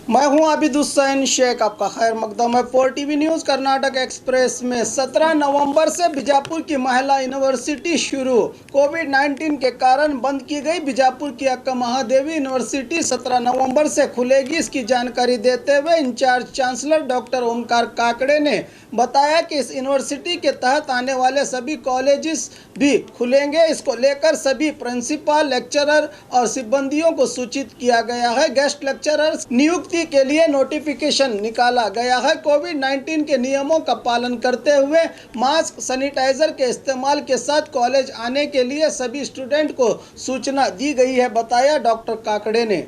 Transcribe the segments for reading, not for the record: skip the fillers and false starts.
मैं हूं आबिद हुसैन शेख, आपका खैर मकदम है। 4 टीवी न्यूज़ कर्नाटक एक्सप्रेस में 17 नवंबर से बीजापुर की महिला यूनिवर्सिटी शुरू। कोविड-19 के कारण बंद की गई बीजापुर की अक्का महादेवी यूनिवर्सिटी 17 नवंबर से खुलेगी। इसकी जानकारी देते हुए in charge chancellor doctor Omkar Kakade ने बताया कि इस यूनिवर्सिटी के तहत आने वाले सभी कॉलेजेस भी खुलेंगे। इसको लेकर सभी प्रिंसिपल, लेक्चरर और सिब्बंदियों को सूचित किया गया है। गेस्ट लेक्चरर नियुक्ति के लिए नोटिफिकेशन निकाला गया है। कोविड-19 के नियमों का पालन करते हुए मास्क, सैनिटाइजर के इस्तेमाल के साथ कॉलेज आने के लिए सभी स्टूडेंट को सूचना दी गई है, बताया डॉक्टर काकड़े ने।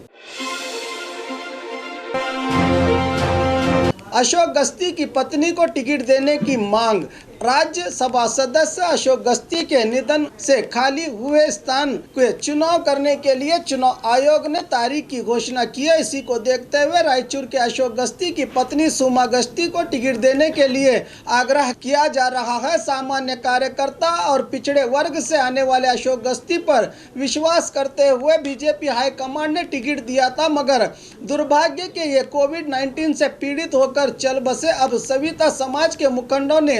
अशोक गस्ती की पत्नी को टिकट देने की मांग। राज्यसभा सदस्य अशोक गस्ती के निधन से खाली हुए स्थान के चुनाव करने के लिए चुनाव आयोग ने तारीख की घोषणा की है। इसी को देखते हुए रायचूर के अशोक गस्ती की पत्नी सुमा गस्ती को टिकट देने के लिए आग्रह किया जा रहा है। सामान्य कार्यकर्ता और पिछड़े वर्ग से आने वाले अशोक गस्ती पर विश्वास करते हुए बीजेपी हाईकमांड ने टिकट दिया था, मगर दुर्भाग्य के ये कोविड-19 से पीड़ित होकर चल बसे। अब सविता समाज के मुखंडों ने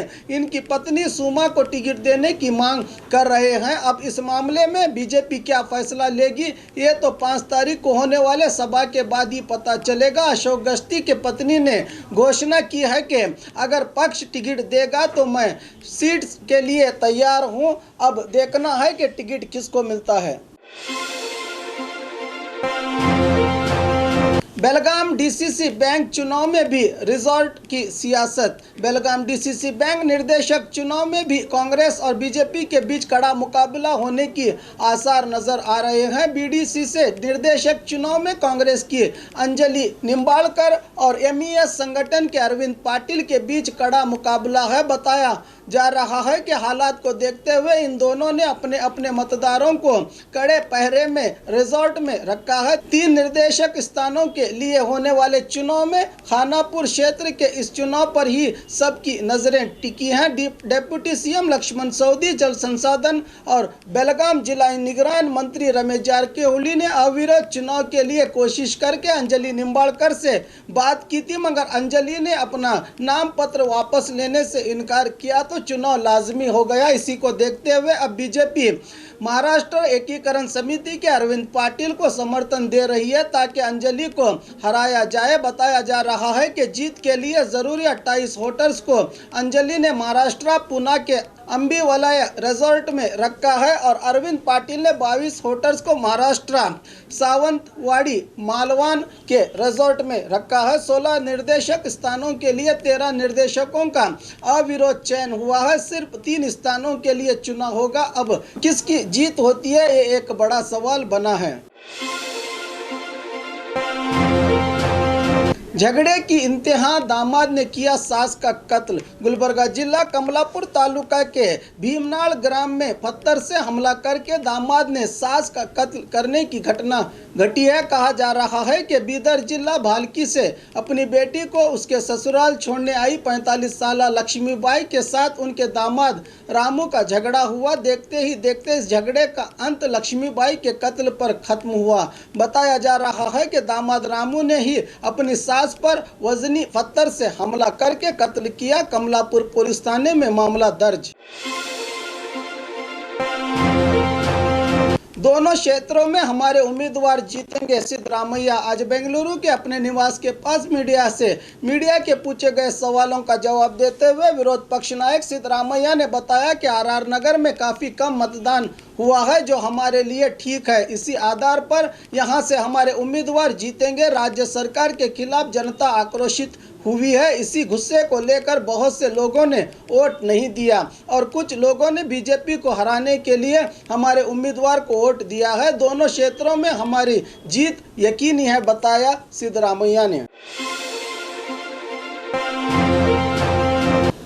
की पत्नी सुमा को टिकट देने की मांग कर रहे हैं। अब इस मामले में बीजेपी क्या फैसला लेगी, ये तो 5 तारीख को होने वाले सभा के बाद ही पता चलेगा। अशोक गस्ती के पत्नी ने घोषणा की है कि अगर पक्ष टिकट देगा तो मैं सीट के लिए तैयार हूं। अब देखना है कि टिकट किसको मिलता है। बेलगाम डीसीसी बैंक चुनाव में भी रिजॉर्ट की सियासत। बेलगाम डीसीसी बैंक निर्देशक चुनाव में भी कांग्रेस और बीजेपी के बीच कड़ा मुकाबला होने की आसार नजर आ रहे हैं। बीडीसी से निर्देशक चुनाव में कांग्रेस की अंजलि निम्बाड़कर और एमईएस संगठन के अरविंद पाटिल के बीच कड़ा मुकाबला है। बताया जा रहा है कि हालात को देखते हुए इन दोनों ने अपने अपने मतदारों को कड़े पहरे में रिजॉर्ट में रखा है। 3 निर्देशक स्थानों के लिए होने वाले चुनाव में खानापुर क्षेत्र के इस चुनाव पर ही सबकी नजरें टिकी हैं। डिप्टी सीएम लक्ष्मण सवदी, जल संसाधन और बेलगाम जिला निगरान मंत्री रमेश जारकिहोली ने अविरोध चुनाव के लिए कोशिश करके अंजलि निम्बाड़कर से बात की थी, मगर अंजलि ने अपना नाम पत्र वापस लेने से इनकार किया तो चुनाव लाजमी हो गया। इसी को देखते हुए अब बीजेपी महाराष्ट्र एकीकरण समिति के अरविंद पाटिल को समर्थन दे रही है ताकि अंजलि को हराया जाए। बताया जा रहा है कि जीत के लिए जरूरी 28 वोटर्स को अंजलि ने महाराष्ट्र पुणे के अंबीवलय रिजॉर्ट में रखा है और अरविंद पाटिल ने 22 वोटर्स को महाराष्ट्र सावंतवाड़ी मालवान के रिजॉर्ट में रखा है। 16 निर्देशक स्थानों के लिए 13 निर्देशकों का अविरोध चयन हुआ है। सिर्फ 3 स्थानों के लिए चुनाव होगा। अब किसकी जीत होती है, ये एक बड़ा सवाल बना है। झगड़े की इंतहा, दामाद ने किया सास का कत्ल। गुलबर्गा जिला कमलापुर तालुका के भीमनाल ग्राम में पत्थर से हमला करके दामाद ने सास का कत्ल करने की घटना घटी है। कहा जा रहा है कि बीदर जिला भालकी से अपनी बेटी को उसके ससुराल छोड़ने आई 45 साल लक्ष्मीबाई के साथ उनके दामाद रामू का झगड़ा हुआ। देखते ही देखते इस झगड़े का अंत लक्ष्मीबाई के कत्ल पर खत्म हुआ। बताया जा रहा है कि दामाद रामू ने ही अपनी सास पर वजनी पत्थर से हमला करके कत्ल किया। कमलापुर पुलिस थाने में मामला दर्ज। दोनों क्षेत्रों में हमारे उम्मीदवार जीतेंगे, सिद्धरामैया आज बेंगलुरु के अपने निवास के पास मीडिया के पूछे गए सवालों का जवाब देते हुए विरोध पक्ष नायक सिद्धरामैया ने बताया कि आरआर नगर में काफी कम मतदान हुआ है, जो हमारे लिए ठीक है। इसी आधार पर यहां से हमारे उम्मीदवार जीतेंगे। राज्य सरकार के खिलाफ जनता आक्रोशित हुई है। इसी गुस्से को लेकर बहुत से लोगों ने वोट नहीं दिया और कुछ लोगों ने बीजेपी को हराने के लिए हमारे उम्मीदवार को वोट दिया है। दोनों क्षेत्रों में हमारी जीत यकीनी है, बताया सिद्धरामैया ने।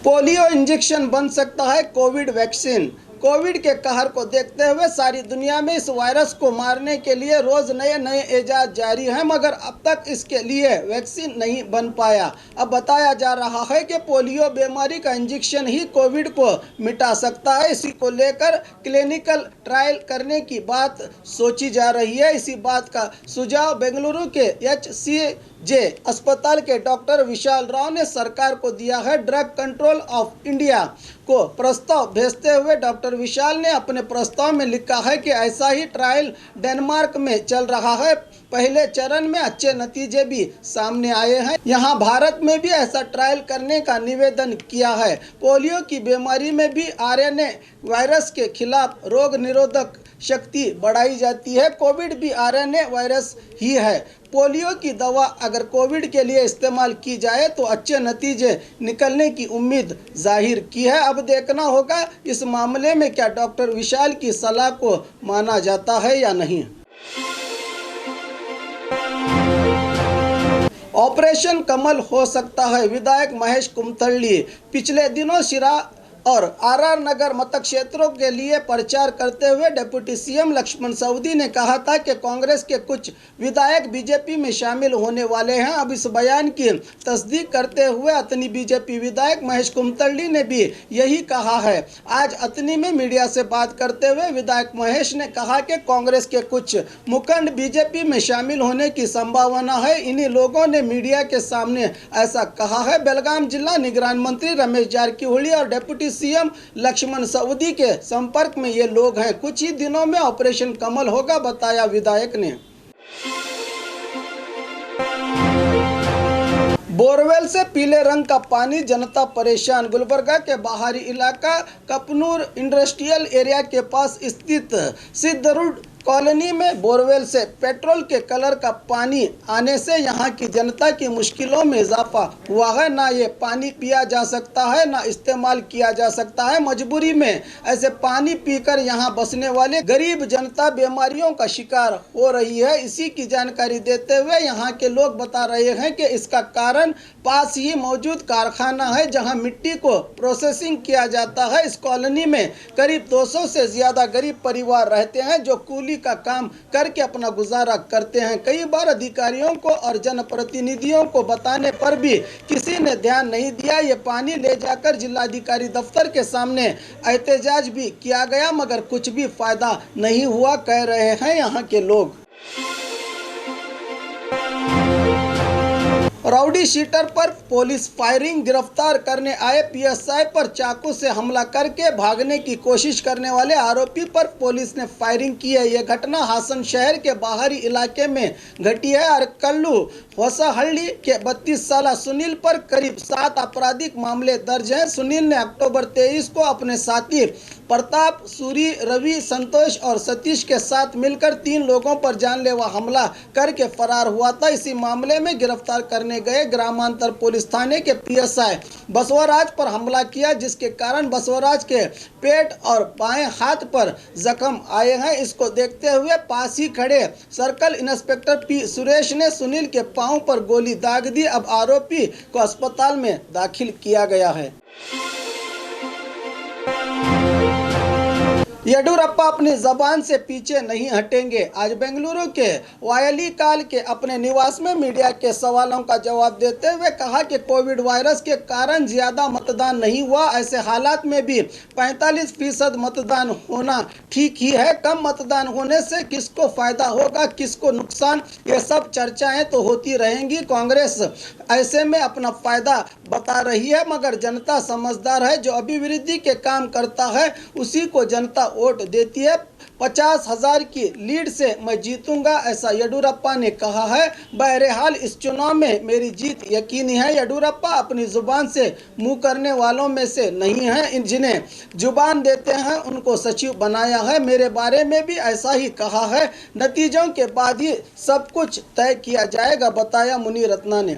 पोलियो इंजेक्शन बन सकता है कोविड वैक्सीन। कोविड के कहर को देखते हुए सारी दुनिया में इस वायरस को मारने के लिए रोज नए नए इजाद जारी हैं, मगर अब तक इसके लिए वैक्सीन नहीं बन पाया। अब बताया जा रहा है कि पोलियो बीमारी का इंजेक्शन ही कोविड को मिटा सकता है। इसी को लेकर क्लिनिकल ट्रायल करने की बात सोची जा रही है। इसी बात का सुझाव बेंगलुरु के HCJ अस्पताल के डॉक्टर विशाल राव ने सरकार को दिया है। ड्रग कंट्रोल ऑफ इंडिया को प्रस्ताव भेजते हुए डॉक्टर विशाल ने अपने प्रस्ताव में लिखा है कि ऐसा ही ट्रायल डेनमार्क में चल रहा है। पहले चरण में अच्छे नतीजे भी सामने आए हैं। यहाँ भारत में भी ऐसा ट्रायल करने का निवेदन किया है। पोलियो की बीमारी में भी RNA वायरस के खिलाफ रोग निरोधक शक्ति बढ़ाई जाती है। कोविड भी RNA वायरस ही है। पोलियो की दवा अगर कोविड के लिए इस्तेमाल की जाए तो अच्छे नतीजे निकलने की उम्मीद जाहिर की है। अब देखना होगा इस मामले में क्या डॉक्टर विशाल की सलाह को माना जाता है या नहीं। ऑपरेशन कमल हो सकता है, विधायक महेश कुमथल्ली पिछले दिनों शिरा और RR नगर मतक क्षेत्रों के लिए प्रचार करते हुए डिप्टी CM लक्ष्मण सवदी ने कहा था कि कांग्रेस के कुछ विधायक बीजेपी में शामिल होने वाले हैं। अब इस बयान की तस्दीक करते हुए अतनी बीजेपी विधायक महेश कुमथल्ली ने भी यही कहा है। आज अतनी में मीडिया से बात करते हुए विधायक महेश ने कहा कि कांग्रेस के कुछ मुखंड बीजेपी में शामिल होने की संभावना है। इन्हीं लोगों ने मीडिया के सामने ऐसा कहा है। बेलगाम जिला निगरान मंत्री रमेश जारकीहोली और डिप्टी CM लक्ष्मण सवदी के संपर्क में ये लोग हैं। कुछ ही दिनों में ऑपरेशन कमल होगा, बताया विधायक ने। बोरवेल से पीले रंग का पानी, जनता परेशान। गुलबर्गा के बाहरी इलाका कपनूर इंडस्ट्रियल एरिया के पास स्थित सिद्धरुड कॉलोनी में बोरवेल से पेट्रोल के कलर का पानी आने से यहाँ की जनता की मुश्किलों में इजाफा हुआ है। ना ये पानी पिया जा सकता है, ना इस्तेमाल किया जा सकता है। मजबूरी में ऐसे पानी पीकर यहाँ बसने वाले गरीब जनता बीमारियों का शिकार हो रही है। इसी की जानकारी देते हुए यहाँ के लोग बता रहे हैं कि इसका कारण पास ही मौजूद कारखाना है जहाँ मिट्टी को प्रोसेसिंग किया जाता है। इस कॉलोनी में करीब 200 से ज़्यादा गरीब परिवार रहते हैं जो कूली का काम करके अपना गुजारा करते हैं। कई बार अधिकारियों को और जनप्रतिनिधियों को बताने पर भी किसी ने ध्यान नहीं दिया। ये पानी ले जाकर जिलाधिकारी दफ्तर के सामने एहतजाज भी किया गया, मगर कुछ भी फायदा नहीं हुआ, कह रहे हैं यहाँ के लोग। राउडी शीटर पर पुलिस फायरिंग, गिरफ्तार करने आए PSI पर चाकू से हमला करके भागने की कोशिश करने वाले आरोपी पर पुलिस ने फायरिंग की है। यह घटना हासन शहर के बाहरी इलाके में घटी है। अरकल्लू होसाहल्ली के 32 साल सुनील पर करीब 7 आपराधिक मामले दर्ज हैं। सुनील ने अक्टूबर 23 को अपने साथी प्रताप, सूरी, रवि, संतोष और सतीश के साथ मिलकर 3 लोगों पर जानलेवा हमला करके फरार हुआ था। इसी मामले में गिरफ्तार करने गए ग्रामांतर पुलिस थाने के PSI बसवराज पर हमला किया, जिसके कारण बसवराज के पेट और बाएं हाथ पर जख्म आए हैं। इसको देखते हुए पास ही खड़े सर्कल इंस्पेक्टर P सुरेश ने सुनील के पांव पर गोली दाग दी। अब आरोपी को अस्पताल में दाखिल किया गया है। येडियुरप्पा अपनी जबान से पीछे नहीं हटेंगे। आज बेंगलुरु के वायलीकाल के अपने निवास में मीडिया के सवालों का जवाब देते हुए कहा कि कोविड वायरस के कारण ज्यादा मतदान नहीं हुआ। ऐसे हालात में भी 45% मतदान होना ठीक ही है। कम मतदान होने से किसको फायदा होगा, किसको नुकसान, ये सब चर्चाएं तो होती रहेंगी। कांग्रेस ऐसे में अपना फायदा बता रही है, मगर जनता समझदार है। जो अभिवृद्धि के काम करता है उसी को जनता वोट देती है। 50,000 की लीड से मैं जीतूंगा, ऐसा येडियुरप्पा ने कहा है। बहरहाल इस चुनाव में मेरी जीत यकीनी है। येडियुरप्पा अपनी जुबान से मुंह करने वालों में से नहीं है। जिन्हें जुबान देते हैं उनको सचिव बनाया है। मेरे बारे में भी ऐसा ही कहा है। नतीजों के बाद ही सब कुछ तय किया जाएगा, बताया मुनीरत्ना ने।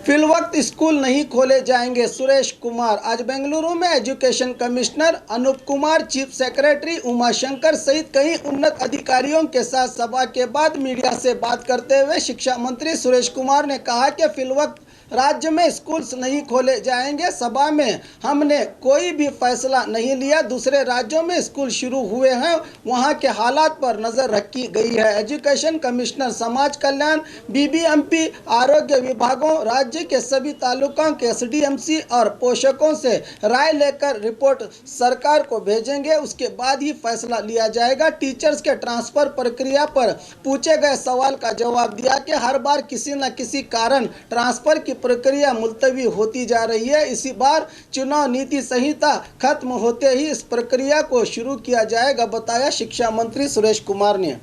फिलवक्त स्कूल नहीं खोले जाएंगे, सुरेश कुमार। आज बेंगलुरु में education commissioner Anup Kumar, chief secretary Uma Shankar सहित कई उन्नत अधिकारियों के साथ सभा के बाद मीडिया से बात करते हुए शिक्षा मंत्री सुरेश कुमार ने कहा कि फिलवक्त राज्य में स्कूल्स नहीं खोले जाएंगे। सभा में हमने कोई भी फैसला नहीं लिया। दूसरे राज्यों में स्कूल शुरू हुए हैं, वहां के हालात पर नजर रखी गई है। एजुकेशन कमिश्नर, समाज कल्याण, बीबीएमपी, आरोग्य विभागों, राज्य के सभी तालुकों के एसडीएमसी और पोषकों से राय लेकर रिपोर्ट सरकार को भेजेंगे। उसके बाद ही फैसला लिया जाएगा। टीचर्स के ट्रांसफर प्रक्रिया पर पूछे गए सवाल का जवाब दिया कि हर बार किसी न किसी कारण ट्रांसफर की प्रक्रिया मुलतवी होती जा रही है। इसी बार चुनाव नीति संहिता खत्म होते ही इस प्रक्रिया को शुरू किया जाएगा, बताया शिक्षा मंत्री सुरेश कुमार ने।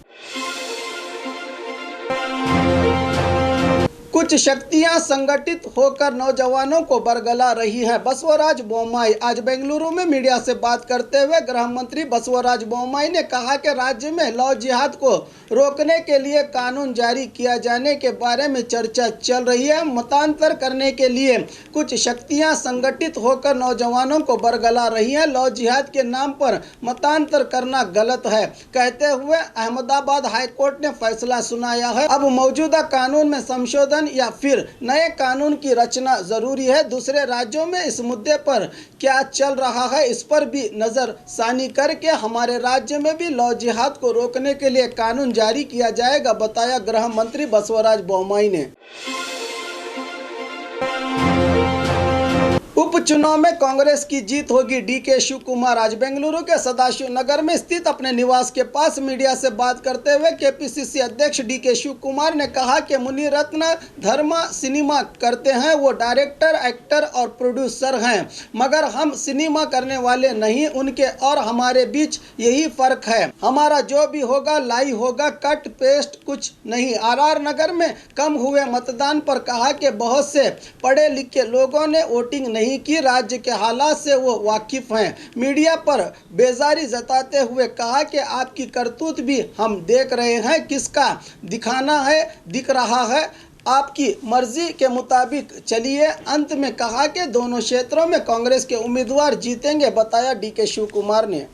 कुछ शक्तियां संगठित होकर नौजवानों को बरगला रही हैं। बसवराज बोम्मई आज बेंगलुरु में मीडिया से बात करते हुए गृह मंत्री बसवराज बोम्मई ने कहा कि राज्य में लव जिहाद को रोकने के लिए कानून जारी किया जाने के बारे में चर्चा चल रही है। मतांतर करने के लिए कुछ शक्तियां संगठित होकर नौजवानों को बरगला रही हैं। लव जिहाद के नाम पर मतांतर करना गलत है, कहते हुए अहमदाबाद हाईकोर्ट ने फैसला सुनाया है। अब मौजूदा कानून में संशोधन या फिर नए कानून की रचना जरूरी है। दूसरे राज्यों में इस मुद्दे पर क्या चल रहा है, इस पर भी नजर सानी करके हमारे राज्य में भी लव जिहाद को रोकने के लिए कानून जारी किया जाएगा, बताया गृह मंत्री बसवराज बोम्मई ने। उपचुनाव में कांग्रेस की जीत होगी, डीके शिव कुमार आज बेंगलुरु के सदाशिव नगर में स्थित अपने निवास के पास मीडिया से बात करते हुए केपीसीसी अध्यक्ष डीके शिव कुमार ने कहा कि मुनिरत्न धर्मा सिनेमा करते हैं, वो डायरेक्टर, एक्टर और प्रोड्यूसर हैं, मगर हम सिनेमा करने वाले नहीं। उनके और हमारे बीच यही फर्क है। हमारा जो भी होगा लाई होगा, कट पेस्ट कुछ नहीं। आरआर नगर में कम हुए मतदान पर कहा कि बहुत से पढ़े लिखे लोगों ने वोटिंग नहीं की, राज्य के हालात से वो वाकिफ हैं। मीडिया पर बेजारी जताते हुए कहा कि आपकी करतूत भी हम देख रहे हैं, किसका दिखाना है दिख रहा है, आपकी मर्जी के मुताबिक चलिए। अंत में कहा कि दोनों क्षेत्रों में कांग्रेस के उम्मीदवार जीतेंगे, बताया डीके शिव कुमार ने।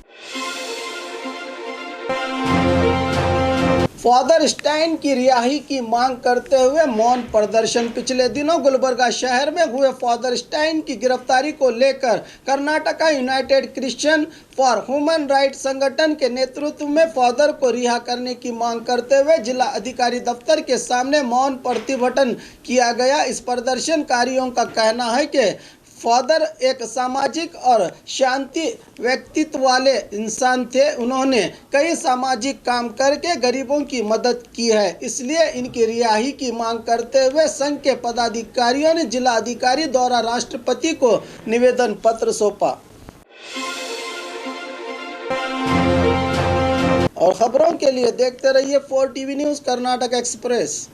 फादर स्टाइन की रिहाई की मांग करते हुए मौन प्रदर्शन। पिछले दिनों गुलबर्गा शहर में हुए फादर स्टाइन की गिरफ्तारी को लेकर Karnataka United Christian for human right संगठन के नेतृत्व में फादर को रिहा करने की मांग करते हुए जिला अधिकारी दफ्तर के सामने मौन प्रतिभटन किया गया। इस प्रदर्शनकारियों का कहना है कि फादर एक सामाजिक और शांति व्यक्तित्व वाले इंसान थे। उन्होंने कई सामाजिक काम करके गरीबों की मदद की है, इसलिए इनकी रिहाई की मांग करते हुए संघ के पदाधिकारियों ने जिला अधिकारी द्वारा राष्ट्रपति को निवेदन पत्र सौंपा। और खबरों के लिए देखते रहिए 4 टीवी न्यूज़ कर्नाटक एक्सप्रेस।